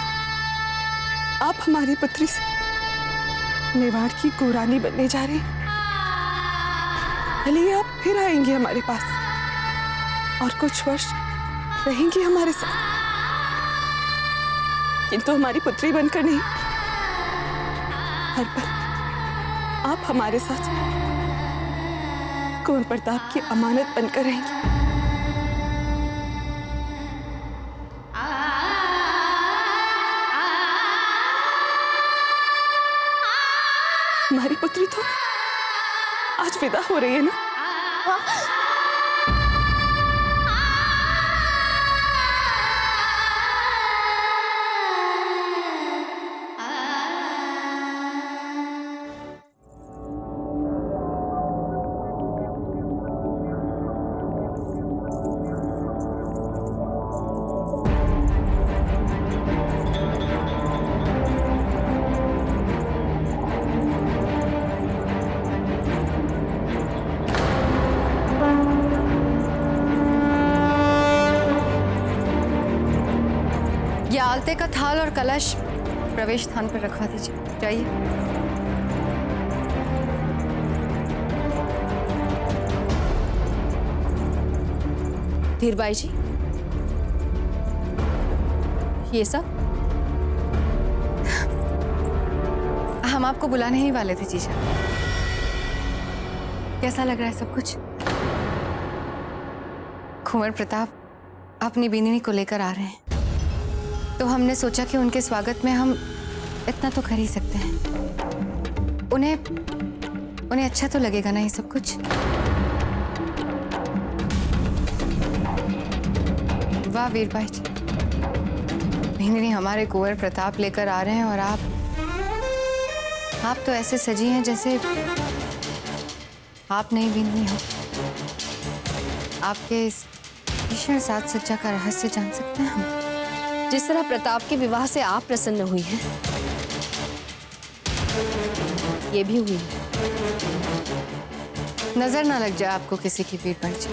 आप हमारी पुत्री से मेवाड़ की कुरानी बनने जा रही हैं। भले आप फिर आएंगे हमारे पास और कुछ वर्ष रहेंगी हमारे साथ, किंतु हमारी पुत्री बनकर नहीं। हर पल आप हमारे साथ कुंवर प्रताप की अमानत बनकर रहेंगी। हमारी पुत्री तो आज विदा हो रही है ना। ये आलते का थाल और कलश प्रवेश स्थान पर रखवा दीजिए। जाइए। धीरबाई जी, ये सब हम आपको बुलाने ही वाले थे जीजा। कैसा लग रहा है सब कुछ? कुंवर प्रताप अपनी बिंदिनी को लेकर आ रहे हैं, तो हमने सोचा कि उनके स्वागत में हम इतना तो कर ही सकते हैं। उन्हें अच्छा तो लगेगा ना ये सब कुछ। वाह वीरबाई जी, बिंदिनी हमारे कुंवर प्रताप लेकर आ रहे हैं और आप तो ऐसे सजी हैं जैसे आप नई बिंदिनी हो। आपके इस भीषण साज सज्जा का रहस्य जान सकते हैं हम? जिस तरह प्रताप के विवाह से आप प्रसन्न हुई हैं, ये भी हुई। नजर ना लग जाए आपको किसी की, वीरबाई जी।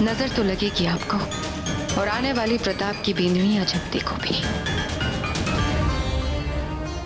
नजर तो लगेगी आपको, और आने वाली प्रताप की बिंदिनी अजब देखो भी।